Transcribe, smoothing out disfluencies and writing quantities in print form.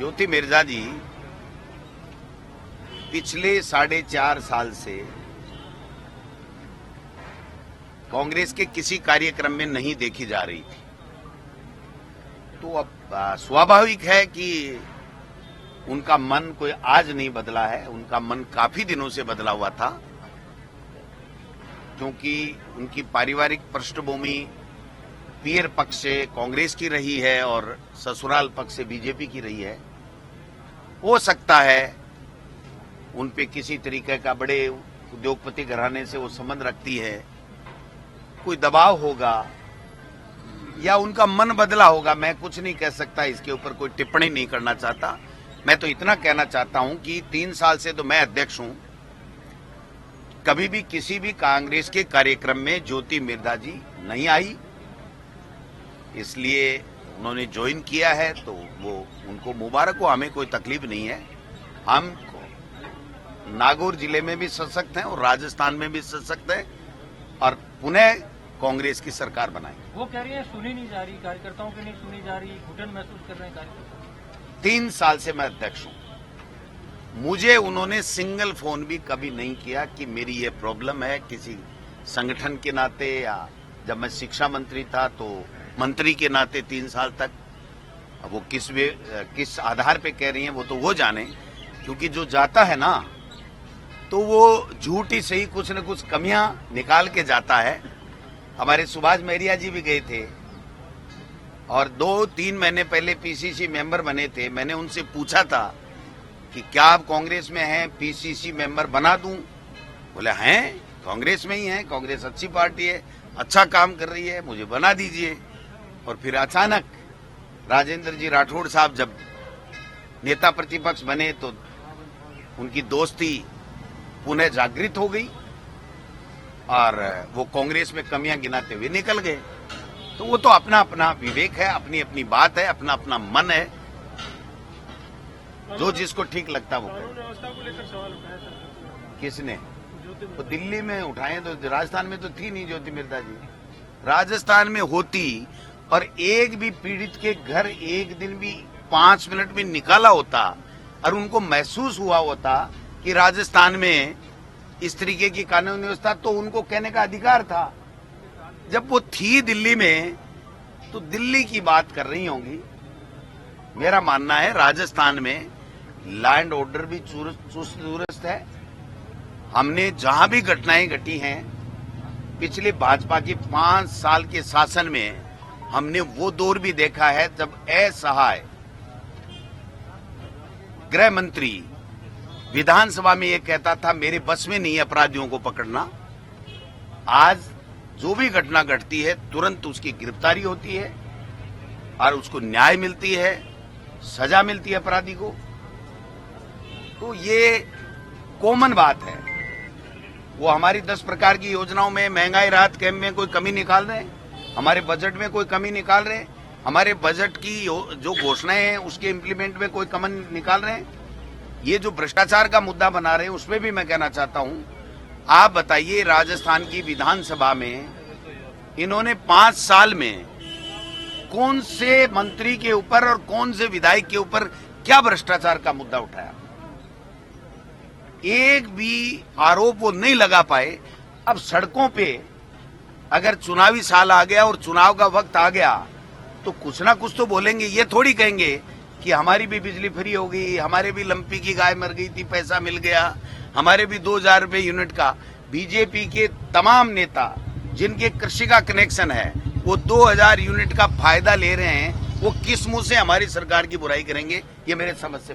ज्योति मिर्जा जी पिछले 4.5 साल से कांग्रेस के किसी कार्यक्रम में नहीं देखी जा रही थी। तो अब स्वाभाविक है कि उनका मन कोई आज नहीं बदला है, उनका मन काफी दिनों से बदला हुआ था, क्योंकि उनकी पारिवारिक पृष्ठभूमि पीर पक्ष से कांग्रेस की रही है और ससुराल पक्ष से बीजेपी की रही है। हो सकता है उन पे किसी तरीके का बड़े उद्योगपति घराने से वो संबंध रखती है, कोई दबाव होगा या उनका मन बदला होगा। मैं कुछ नहीं कह सकता, इसके ऊपर कोई टिप्पणी नहीं करना चाहता। मैं तो इतना कहना चाहता हूं कि 3 साल से तो मैं अध्यक्ष हूं, कभी भी किसी भी कांग्रेस के कार्यक्रम में ज्योति मिर्जा जी नहीं आई, इसलिए उन्होंने ज्वाइन किया है तो वो उनको मुबारक हो, हमें कोई तकलीफ नहीं है। हम नागौर जिले में भी सशक्त हैं और राजस्थान में भी सशक्त हैं और पुनः कांग्रेस की सरकार बनाएंगे। वो कह रही है सुनी नहीं जा रही, कार्यकर्ताओं की नहीं सुनी जा रही, घुटन महसूस कर रहे हैं कार्यकर्ता। 3 साल से मैं अध्यक्ष हूं, मुझे उन्होंने सिंगल फोन भी कभी नहीं किया कि मेरी ये प्रॉब्लम है, किसी संगठन के नाते या जब मैं शिक्षा मंत्री था तो मंत्री के नाते 3 साल तक। अब वो किस आधार पे कह रही हैं वो तो वो जाने, क्योंकि जो जाता है ना तो वो झूठ ही सही कुछ न कुछ कमियां निकाल के जाता है। हमारे सुभाष महरिया जी भी गए थे और 2-3 महीने पहले पीसीसी मेंबर बने थे। मैंने उनसे पूछा था कि क्या आप कांग्रेस में हैं, पीसीसी मेंबर बना दूं? बोले हैं, कांग्रेस में ही हैं, कांग्रेस अच्छी पार्टी है, अच्छा काम कर रही है, मुझे बना दीजिए। और फिर अचानक राजेंद्र जी राठौड़ साहब जब नेता प्रतिपक्ष बने तो उनकी दोस्ती पुनः जागृत हो गई और वो कांग्रेस में कमियां गिनाते हुए निकल गए। तो वो तो अपना अपना विवेक है, अपनी अपनी बात है, अपना अपना मन है, जो जिसको ठीक लगता वो करे। व्यवस्था को लेकर सवाल उठाया था किसने? तो दिल्ली में उठाए तो राजस्थान में तो थी नहीं ज्योति मिर्जा जी। राजस्थान में होती और एक भी पीड़ित के घर एक दिन भी 5 मिनट में निकाला होता और उनको महसूस हुआ होता कि राजस्थान में इस तरीके की कानून व्यवस्था, तो उनको कहने का अधिकार था। जब वो थी दिल्ली में तो दिल्ली की बात कर रही होंगी। मेरा मानना है राजस्थान में लैंड ऑर्डर भी चुस्त दुरुस्त है। हमने जहां भी घटनाएं घटी हैं पिछले भाजपा के 5 साल के शासन में, हमने वो दौर भी देखा है जब असहाय गृह मंत्री विधानसभा में ये कहता था मेरे बस में नहीं है अपराधियों को पकड़ना। आज जो भी घटना घटती है तुरंत उसकी गिरफ्तारी होती है और उसको न्याय मिलती है, सजा मिलती है अपराधी को। तो ये कॉमन बात है। वो हमारी 10 प्रकार की योजनाओं में, महंगाई राहत कैंप में कोई कमी निकाल रहे हैं, हमारे बजट में कोई कमी निकाल रहे हैं, हमारे बजट की जो घोषणाएं हैं उसके इम्प्लीमेंट में कोई कमी निकाल रहे हैं। ये जो भ्रष्टाचार का मुद्दा बना रहे हैं उसमें भी मैं कहना चाहता हूं, आप बताइए राजस्थान की विधानसभा में इन्होंने 5 साल में कौन से मंत्री के ऊपर और कौन से विधायक के ऊपर क्या भ्रष्टाचार का मुद्दा उठाया? एक भी आरोप वो नहीं लगा पाए। अब सड़कों पे अगर चुनावी साल आ गया और चुनाव का वक्त आ गया तो कुछ ना कुछ तो बोलेंगे। ये थोड़ी कहेंगे कि हमारी भी बिजली फ्री हो गई, हमारे भी लंपी की गाय मर गई थी, पैसा मिल गया, हमारे भी 2000 रुपए यूनिट का। बीजेपी के तमाम नेता जिनके कृषि का कनेक्शन है वो 2000 यूनिट का फायदा ले रहे हैं, वो किस मुंह से हमारी सरकार की बुराई करेंगे? ये मेरे समझ से